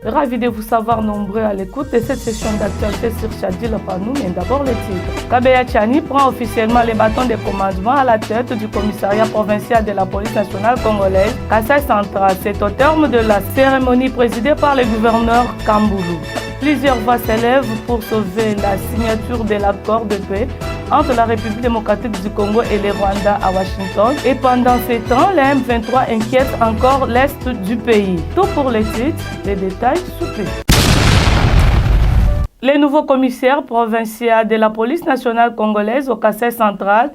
Ravi de vous savoir nombreux à l'écoute de cette session d'actualité sur Chadil Panou, mais d'abord les titres. Kabeya Tchani prend officiellement les bâtons de commandement à la tête du commissariat provincial de la police nationale congolaise, Kasaï Central. C'est au terme de la cérémonie présidée par le gouverneur Kamboulou. Plusieurs voix s'élèvent pour sauver la signature de l'accord de paix entre la République démocratique du Congo et le Rwanda à Washington. Et pendant ces temps, les M23 inquiètent encore l'Est du pays. Tout pour les titres, les détails sous peu. Le nouveau commissaire provincial de la police nationale congolaise au Kasaï Central,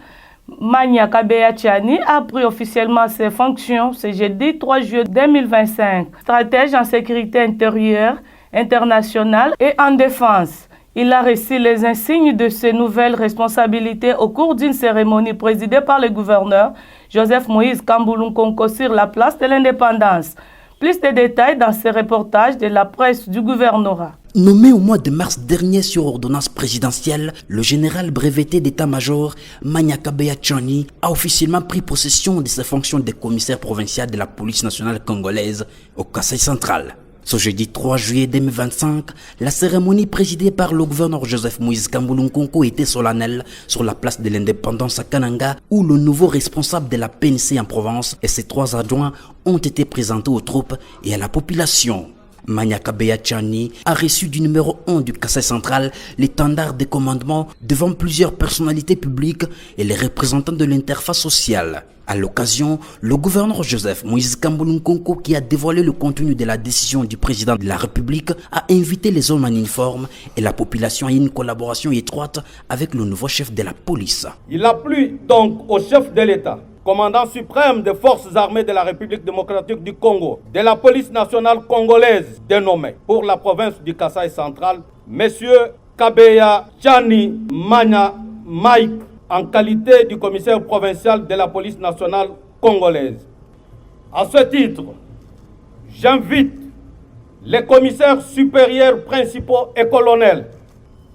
Manya Kabeya Tchani, a pris officiellement ses fonctions ce jeudi 3 juillet 2025. Stratège en sécurité intérieure, internationale et en défense. Il a reçu les insignes de ses nouvelles responsabilités au cours d'une cérémonie présidée par le gouverneur Joseph Moïse Kamboulou Nkonko sur la place de l'Indépendance. Plus de détails dans ce reportage de la presse du gouvernorat. Nommé au mois de mars dernier sur ordonnance présidentielle, le général breveté d'état-major Manya Kabeya Tchani a officiellement pris possession de ses fonctions de commissaire provincial de la police nationale congolaise au Kasaï Central. Ce jeudi 3 juillet 2025, la cérémonie présidée par le gouverneur Joseph Moïse Kamboulou Nkonko était solennelle sur la place de l'Indépendance à Kananga, où le nouveau responsable de la PNC en Provence et ses 3 adjoints ont été présentés aux troupes et à la population. Manya Kabeya Tchani a reçu du numéro 1 du Kasaï Central l'étendard de commandement devant plusieurs personnalités publiques et les représentants de l'interface sociale. À l'occasion, le gouverneur Joseph Moïse Kamboulou Nkonko, qui a dévoilé le contenu de la décision du président de la République, a invité les hommes en uniforme et la population à une collaboration étroite avec le nouveau chef de la police. Il a plu donc au chef de l'État, commandant suprême des forces armées de la République démocratique du Congo, de la police nationale congolaise dénommée pour la province du Kasaï Central, M. Kabeya Tchani Manya Mike, en qualité du commissaire provincial de la police nationale congolaise. À ce titre, j'invite les commissaires supérieurs principaux et colonels,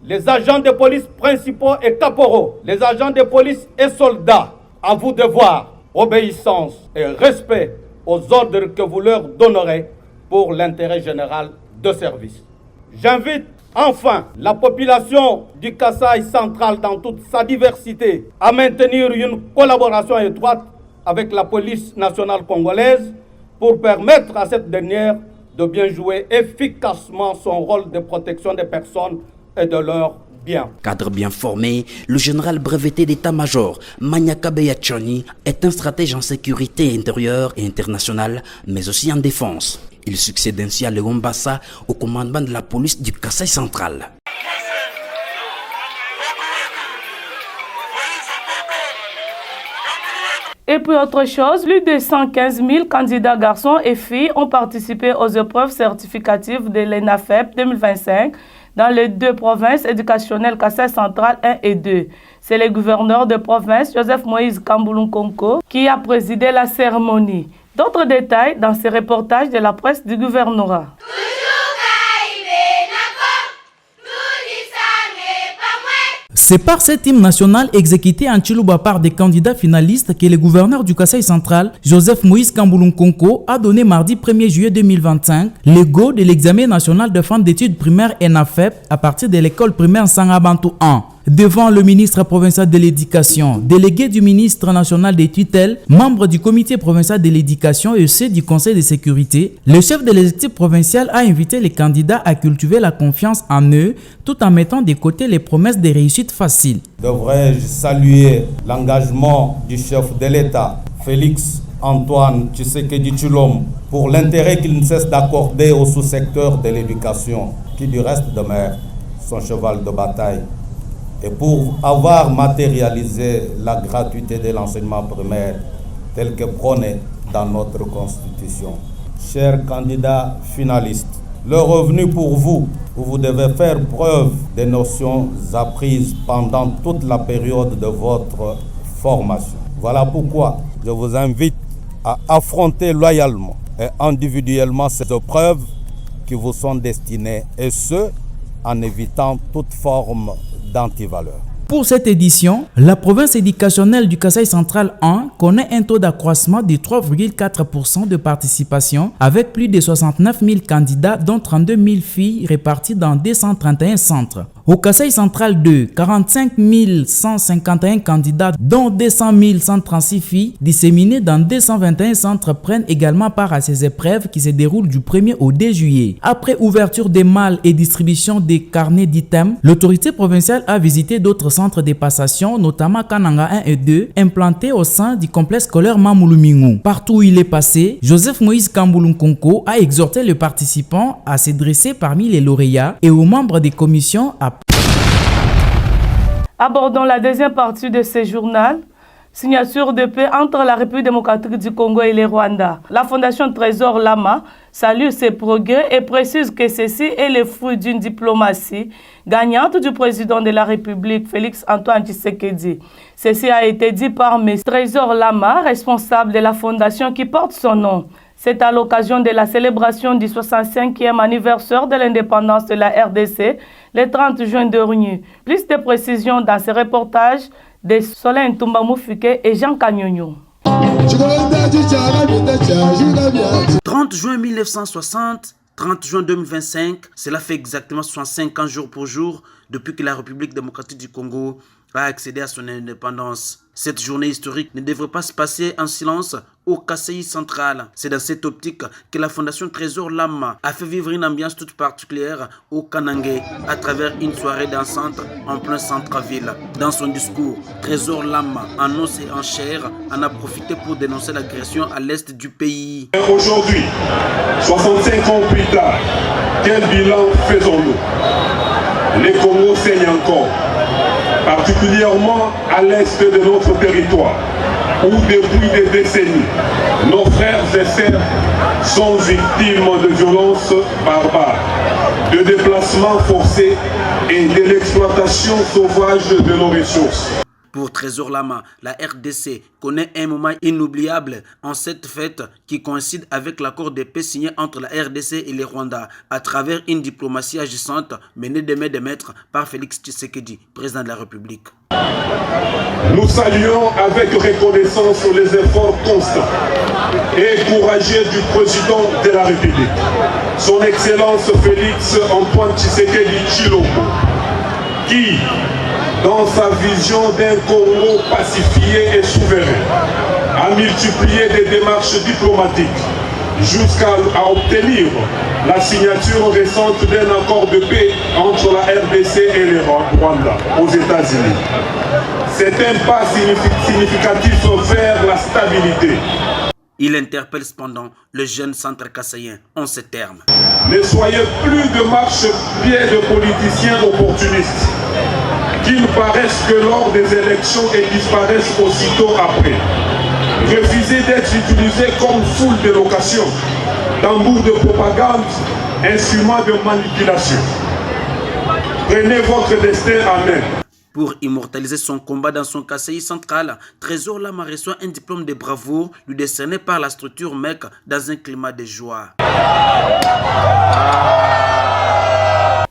les agents de police principaux et caporaux, les agents de police et soldats, à vous devoir obéissance et respect aux ordres que vous leur donnerez pour l'intérêt général de service. J'invite enfin la population du Kasaï Central dans toute sa diversité à maintenir une collaboration étroite avec la police nationale congolaise pour permettre à cette dernière de bien jouer efficacement son rôle de protection des personnes et de leurs biens. Cadre bien formé, le général breveté d'état-major Manya Kabeya Tchani est un stratège en sécurité intérieure et internationale, mais aussi en défense. Il succède ainsi à Léon Bassa au commandement de la police du Kasaï Central. Et puis autre chose, plus de 115 000 candidats garçons et filles ont participé aux épreuves certificatives de l'ENAFEP 2025 dans les 2 provinces éducationnelles Kasaï Central 1 et 2. C'est le gouverneur de province, Joseph Moïse Kamboulou Nkonko, qui a présidé la cérémonie. D'autres détails dans ce reportage de la presse du gouvernorat. C'est par cet hymne national exécuté en Chiluba par des candidats finalistes que le gouverneur du Kasaï Central, Joseph Moïse Kamboulou Nkonko, a donné mardi 1er juillet 2025 le go de l'examen national de fin d'études primaires ENAFEP à partir de l'école primaire Sangabantou 1. Devant le ministre provincial de l'Éducation, délégué du ministre national des tutelles, membre du comité provincial de l'Éducation et ceux du conseil de sécurité, le chef de l'exécutif provincial a invité les candidats à cultiver la confiance en eux tout en mettant de côté les promesses de réussite facile. Devrais-je saluer l'engagement du chef de l'État, Félix Antoine Tshisekedi Tshilombo, pour l'intérêt qu'il ne cesse d'accorder au sous-secteur de l'éducation, qui du reste demeure son cheval de bataille, et pour avoir matérialisé la gratuité de l'enseignement primaire tel que prôné dans notre Constitution. Chers candidats finalistes, le revenu pour vous, où vous devez faire preuve des notions apprises pendant toute la période de votre formation. Voilà pourquoi je vous invite à affronter loyalement et individuellement ces épreuves qui vous sont destinées, et ce, en évitant toute forme d'antivaleur. Pour cette édition, la province éducationnelle du Kasaï central 1 connaît un taux d'accroissement de 3,4% de participation avec plus de 69 000 candidats dont 32 000 filles réparties dans 231 centres. Au Kasaï central 2, 45 151 candidats dont 200 136 filles disséminées dans 221 centres prennent également part à ces épreuves qui se déroulent du 1er au 2 juillet. Après ouverture des malles et distribution des carnets d'items, l'autorité provinciale a visité d'autres centres de passation, notamment Kananga 1 et 2, implantés au sein du complexe scolaire Mamouloumingu. Partout où il est passé, Joseph Moïse Kambulun Konko a exhorté les participants à se dresser parmi les lauréats et aux membres des commissions à... Abordons la deuxième partie de ce journal. Signature de paix entre la République démocratique du Congo et le Rwanda. La Fondation Trésor Lama salue ces progrès et précise que ceci est le fruit d'une diplomatie gagnante du président de la République, Félix Antoine Tshisekedi. Ceci a été dit par M. Trésor Lama, responsable de la fondation qui porte son nom. C'est à l'occasion de la célébration du 65e anniversaire de l'indépendance de la RDC, le 30 juin dernier. Plus de précisions dans ce reportage de Solène Toumbamoufike et Jean Kagnogno. 30 juin 1960, 30 juin 2025, cela fait exactement 65 ans jour pour jour depuis que la République démocratique du Congo a accédé à son indépendance. Cette journée historique ne devrait pas se passer en silence au Kasaï central. C'est dans cette optique que la Fondation Trésor Lama a fait vivre une ambiance toute particulière au Kanangé à travers une soirée dansante en plein centre-ville. Dans son discours, Trésor Lama, en os et en chair, en a profité pour dénoncer l'agression à l'est du pays. Aujourd'hui, 65 ans plus tard, quel bilan faisons-nous? Les Congos saignent encore, particulièrement à l'est de notre territoire, où depuis des décennies, nos frères et sœurs sont victimes de violences barbares, de déplacements forcés et de l'exploitation sauvage de nos ressources. Pour Trésor Lama, la RDC connaît un moment inoubliable en cette fête qui coïncide avec l'accord de paix signé entre la RDC et le Rwanda à travers une diplomatie agissante menée de main de maître par Félix Tshisekedi, président de la République. Nous saluons avec reconnaissance les efforts constants et courageux du président de la République, son Excellence Félix Antoine Tshisekedi Tshilombo, qui, dans sa vision d'un Congo pacifié et souverain, a multiplié des démarches diplomatiques jusqu'à obtenir la signature récente d'un accord de paix entre la RDC et le Rwanda aux États-Unis. C'est un pas significatif vers la stabilité. Il interpelle cependant le jeune centre kassaïen en ces termes. Ne soyez plus de marche-pied de politiciens opportunistes qui ne paraissent que lors des élections et disparaissent aussitôt après. Refusez d'être utilisés comme foule de location, tambour de propagande, instrument de manipulation. Prenez votre destin en main. Pour immortaliser son combat dans son Kasaï central, Trésor Lama reçoit un diplôme de bravoure lui décerné par la structure MEC dans un climat de joie.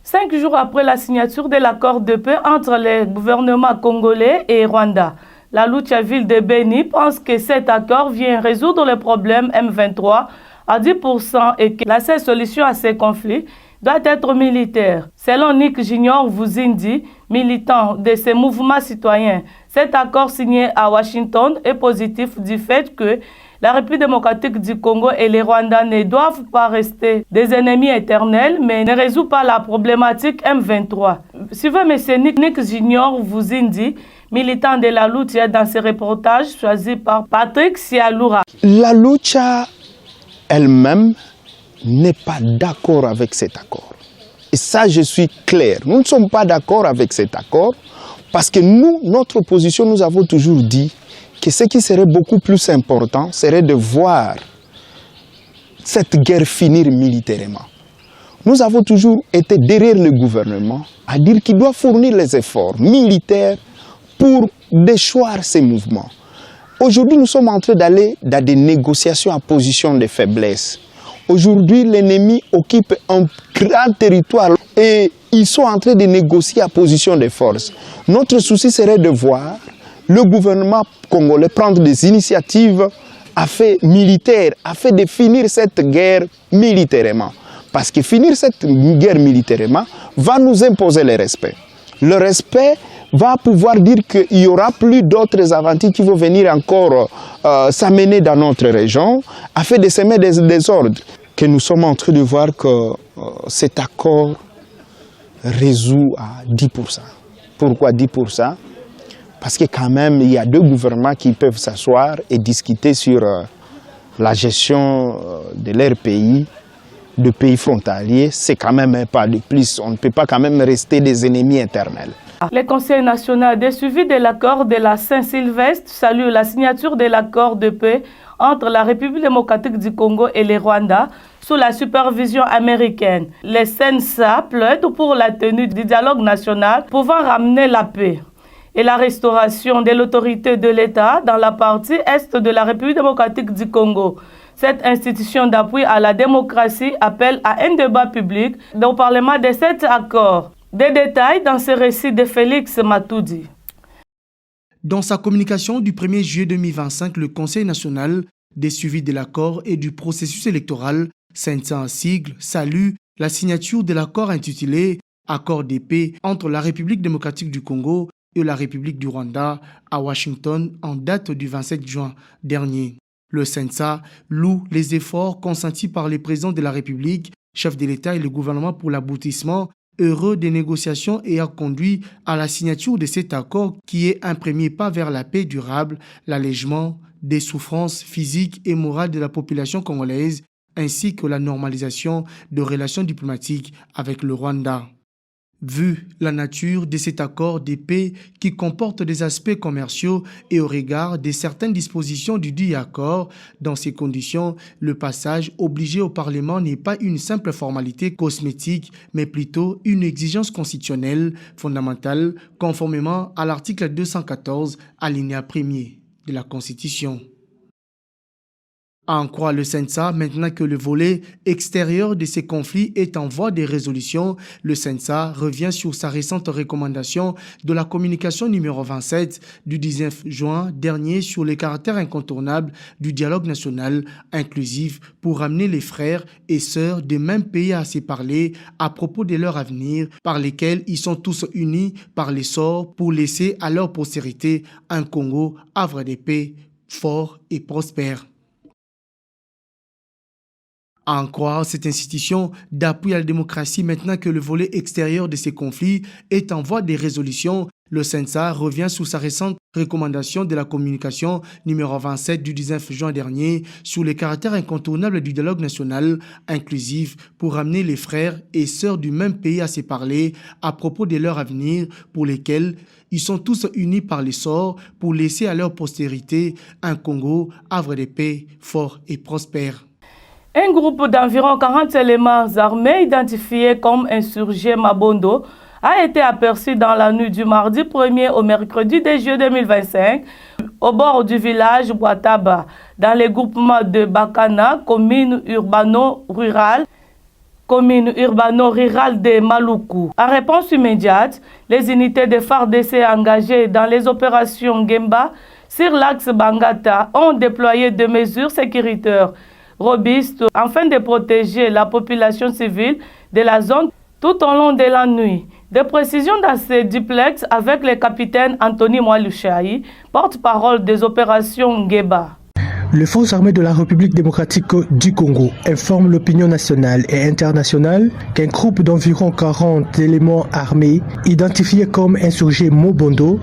5 jours après la signature de l'accord de paix entre les gouvernements congolais et Rwanda, la Lucha-Ville de Beni pense que cet accord vient résoudre le problème M23 à 10% et que la seule solution à ces conflits doit être militaire. Selon Nick Junior Vuzindi, militant de ces mouvements citoyens, cet accord signé à Washington est positif du fait que la République démocratique du Congo et les Rwandais ne doivent pas rester des ennemis éternels, mais ne résout pas la problématique M23. Suivez M. Nick Junior Vuzindi, militant de la Lucha, dans ce reportage choisi par Patrick Sialoura. La Lucha elle-même n'est pas d'accord avec cet accord. Et ça, je suis clair. Nous ne sommes pas d'accord avec cet accord parce que nous, notre position, nous avons toujours dit que ce qui serait beaucoup plus important serait de voir cette guerre finir militairement. Nous avons toujours été derrière le gouvernement à dire qu'il doit fournir les efforts militaires pour déchoir ces mouvements. Aujourd'hui, nous sommes en train d'aller dans des négociations à position de faiblesse. Aujourd'hui, l'ennemi occupe un grand territoire et ils sont en train de négocier à position de force. Notre souci serait de voir le gouvernement congolais prendre des initiatives afin de finir cette guerre militairement. Parce que finir cette guerre militairement va nous imposer le respect. Le respect va pouvoir dire qu'il n'y aura plus d'autres aventures qui vont venir encore s'amener dans notre région afin de semer des désordres. Que nous sommes en train de voir que cet accord résout à 10%. Pourquoi 10%? Parce que quand même, il y a deux gouvernements qui peuvent s'asseoir et discuter sur la gestion de leur pays, de pays frontaliers. C'est quand même un pas de plus. On ne peut pas quand même rester des ennemis éternels. Le Conseil national de suivi de l'accord de la Saint-Sylvestre salue la signature de l'accord de paix entre la République démocratique du Congo et le Rwanda sous la supervision américaine. Le CNSA plaide pour la tenue du dialogue national pouvant ramener la paix et la restauration de l'autorité de l'État dans la partie est de la République démocratique du Congo. Cette institution d'appui à la démocratie appelle à un débat public au Parlement de cet accord. Des détails dans ce récit de Félix Matoudi. Dans sa communication du 1er juillet 2025, le Conseil national des suivis de l'accord et du processus électoral, CNSA en sigle, salue la signature de l'accord intitulé « Accord de paix entre la République démocratique du Congo et la République du Rwanda » à Washington en date du 27 juin dernier. Le CNSA loue les efforts consentis par les présidents de la République, chef de l'État et le gouvernement pour l'aboutissement heureux des négociations et a conduit à la signature de cet accord qui est un premier pas vers la paix durable, l'allègement des souffrances physiques et morales de la population congolaise, ainsi que la normalisation de relations diplomatiques avec le Rwanda. Vu la nature de cet accord de paix qui comporte des aspects commerciaux et au regard de certaines dispositions du dit accord, dans ces conditions, le passage obligé au Parlement n'est pas une simple formalité cosmétique, mais plutôt une exigence constitutionnelle fondamentale, conformément à l'article 214, alinéa 1er de la Constitution. À en croire le CNSA, maintenant que le volet extérieur de ces conflits est en voie de résolution, le CNSA revient sur sa récente recommandation de la communication numéro 27 du 19 juin dernier sur les caractères incontournables du dialogue national inclusif pour ramener les frères et sœurs des mêmes pays à se parler à propos de leur avenir par lesquels ils sont tous unis par les sorts pour laisser à leur postérité un Congo havre de paix, fort et prospère. À en croire cette institution d'appui à la démocratie, maintenant que le volet extérieur de ces conflits est en voie de résolution, le CNSA revient sur sa récente recommandation de la communication numéro 27 du 19 juin dernier sur les caractères incontournables du dialogue national inclusif pour ramener les frères et sœurs du même pays à se parler à propos de leur avenir pour lesquels ils sont tous unis par les sorts pour laisser à leur postérité un Congo havre de paix, fort et prospère. Un groupe d'environ 40 éléments armés identifiés comme insurgés Mabondo a été aperçu dans la nuit du mardi 1er au mercredi 2 juillet 2025 au bord du village Boitaba, dans les groupements de Bakana, commune urbano-rurale de Maluku. En réponse immédiate, les unités de FARDC engagées dans les opérations Gemba sur l'axe Bangata ont déployé des mesures sécuritaires robustes afin de protéger la population civile de la zone tout au long de la nuit. Des précisions dans ce duplex avec le capitaine Anthony Mwalushayi, porte-parole des opérations Ngeba. Les forces armées de la République démocratique du Congo informent l'opinion nationale et internationale qu'un groupe d'environ 40 éléments armés, identifiés comme insurgés Mobondo,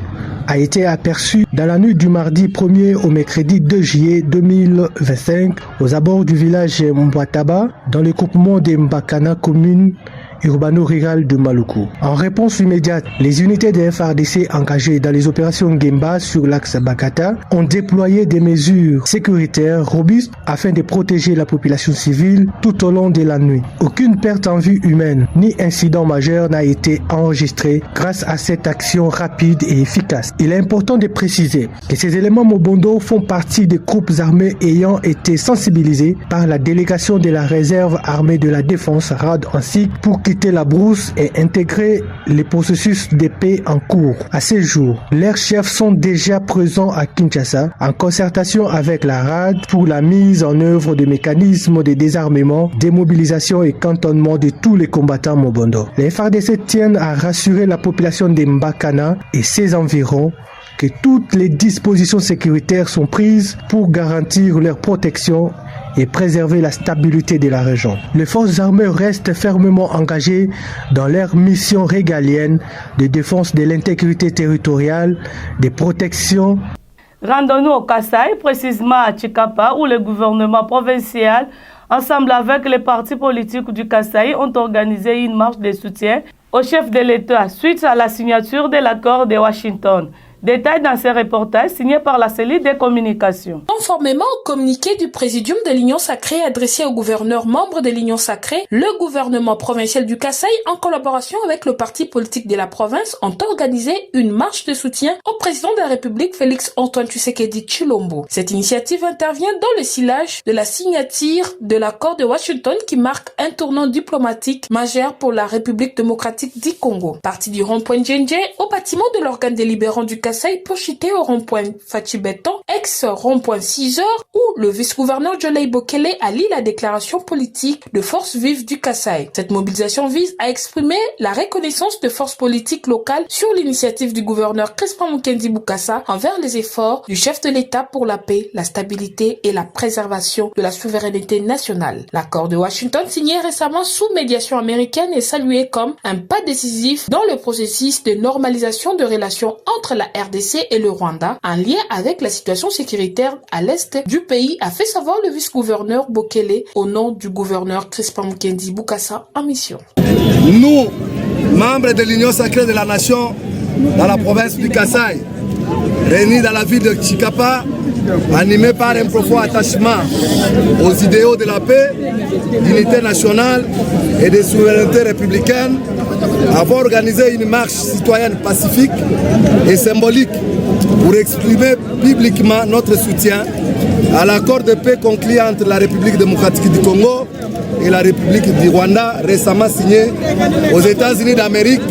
a été aperçu dans la nuit du mardi 1er au mercredi 2 juillet 2025 aux abords du village Mbwataba, dans le groupement de Mbakana, commune urbano-rural de Maluku. En réponse immédiate, les unités de FARDC engagées dans les opérations Gemba sur l'axe Bakata ont déployé des mesures sécuritaires robustes afin de protéger la population civile tout au long de la nuit. Aucune perte en vie humaine ni incident majeur n'a été enregistré grâce à cette action rapide et efficace. Il est important de préciser que ces éléments Mobondo font partie des groupes armés ayant été sensibilisés par la délégation de la réserve armée de la défense RAD ainsi pour quitter la brousse et intégrer les processus de paix en cours. À ce jour, leurs chefs sont déjà présents à Kinshasa en concertation avec la RAD pour la mise en œuvre de mécanismes de désarmement, démobilisation et cantonnement de tous les combattants Mobondo. Les FARDC tiennent à rassurer la population de Mbakana et ses environs que toutes les dispositions sécuritaires sont prises pour garantir leur protection et préserver la stabilité de la région. Les forces armées restent fermement engagées dans leur mission régalienne de défense de l'intégrité territoriale, de protection. Rendons-nous au Kasaï, précisément à Chikapa, où le gouvernement provincial, ensemble avec les partis politiques du Kasaï, ont organisé une marche de soutien au chef de l'État suite à la signature de l'accord de Washington. Détail dans ces reportages signés par la cellule des communications. Conformément au communiqué du Présidium de l'Union Sacrée adressé aux gouverneurs membres de l'Union Sacrée, le gouvernement provincial du Kasaï, en collaboration avec le parti politique de la province, ont organisé une marche de soutien au président de la République, Félix-Antoine Tshisekedi Tshilombo. Cette initiative intervient dans le sillage de la signature de l'accord de Washington qui marque un tournant diplomatique majeur pour la République démocratique du Congo. Parti du rond-point Djenje au bâtiment de l'organe délibérant du Kasaï projeté au rond-point Fachibeton, ex-rond-point 6 heures, où le vice-gouverneur Jolei Bokele a lu la déclaration politique de forces vives du Kasaï. Cette mobilisation vise à exprimer la reconnaissance de forces politiques locales sur l'initiative du gouverneur Crispin Mukendi Bukasa envers les efforts du chef de l'État pour la paix, la stabilité et la préservation de la souveraineté nationale. L'accord de Washington signé récemment sous médiation américaine est salué comme un pas décisif dans le processus de normalisation de relations entre la RDC et le Rwanda, en lien avec la situation sécuritaire à l'est du pays, a fait savoir le vice-gouverneur Bokele au nom du gouverneur Crispin Mukendi Bukasa en mission. Nous, membres de l'Union Sacrée de la Nation dans la province du Kasaï, réunis dans la ville de Chikapa, animés par un profond attachement aux idéaux de la paix, d'unité nationale et de souveraineté républicaine, avons organisé une marche citoyenne pacifique et symbolique pour exprimer publiquement notre soutien à l'accord de paix conclu entre la République démocratique du Congo et la République du Rwanda, récemment signé aux États-Unis d'Amérique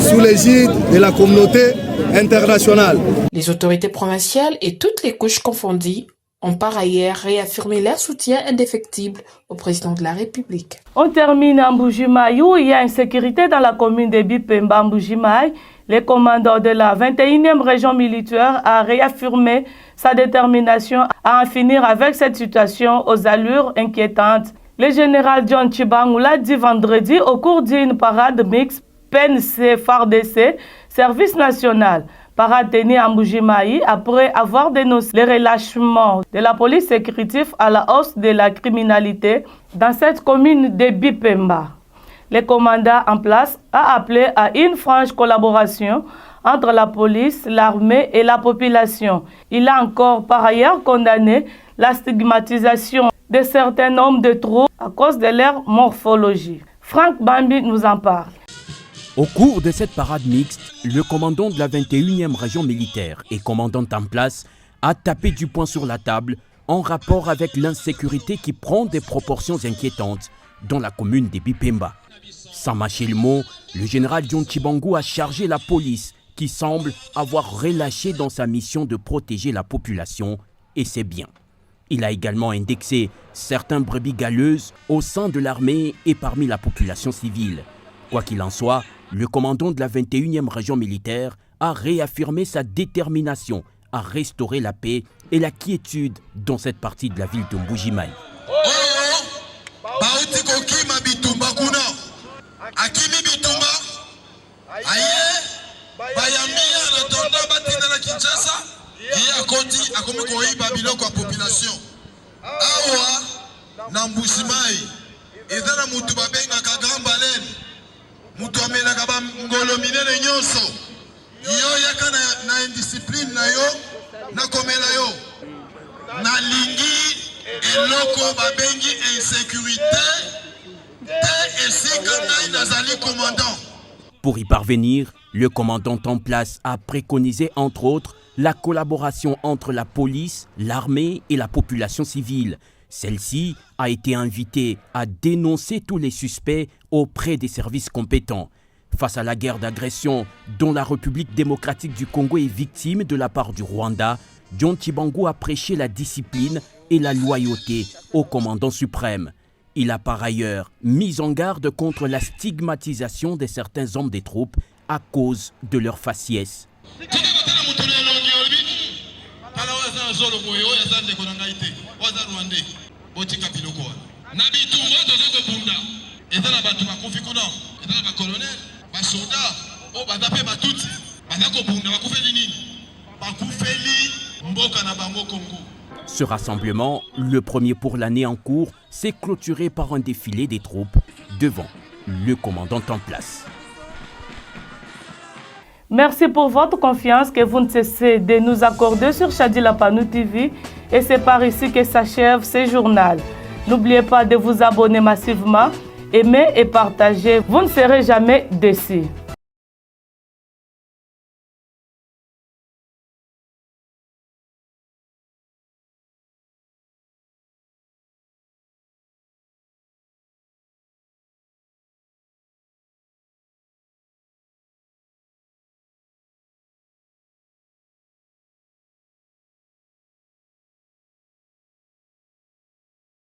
sous l'égide de la communauté internationale. Les autorités provinciales et toutes les couches confondues ont par ailleurs réaffirmé leur soutien indéfectible au président de la République. On termine en Mbuji-Mayi où il y a insécurité dans la commune de Bipemba, Mbuji-Mayi. Le commandant de la 21e région militaire a réaffirmé sa détermination à en finir avec cette situation aux allures inquiétantes. Le général John Tshibangou l'a dit vendredi au cours d'une parade mixte PNC-FARDC, Service national. Parade tenue à Mbuji-Mayi après avoir dénoncé le relâchement de la police sécuritaire à la hausse de la criminalité dans cette commune de Bipemba. Le commandant en place a appelé à une franche collaboration entre la police, l'armée et la population. Il a encore par ailleurs condamné la stigmatisation de certains hommes de trop à cause de leur morphologie. Franck Bambi nous en parle. Au cours de cette parade mixte, le commandant de la 21e région militaire et commandant en place a tapé du poing sur la table en rapport avec l'insécurité qui prend des proportions inquiétantes dans la commune de Bipemba. Sans mâcher le mot, le général John Tshibangou a chargé la police qui semble avoir relâché dans sa mission de protéger la population, et c'est bien. Il a également indexé certains brebis galeuses au sein de l'armée et parmi la population civile. Quoi qu'il en soit, le commandant de la 21e région militaire a réaffirmé sa détermination à restaurer la paix et la quiétude dans cette partie de la ville de Mbuji-Mayi. Pour y parvenir, le commandant en place a préconisé entre autres la collaboration entre la police, l'armée et la population civile. Celle-ci a été invitée à dénoncer tous les suspects auprès des services compétents. Face à la guerre d'agression dont la République démocratique du Congo est victime de la part du Rwanda, John Tshibangou a prêché la discipline et la loyauté au commandant suprême. Il a par ailleurs mis en garde contre la stigmatisation de certains hommes des troupes à cause de leur faciès. Ce rassemblement, le premier pour l'année en cours, s'est clôturé par un défilé des troupes devant le commandant en place. Merci pour votre confiance que vous ne cessez de nous accorder sur Chadi Lapanou TV et c'est par ici que s'achève ce journal. N'oubliez pas de vous abonner massivement, aimer et partager. Vous ne serez jamais déçus.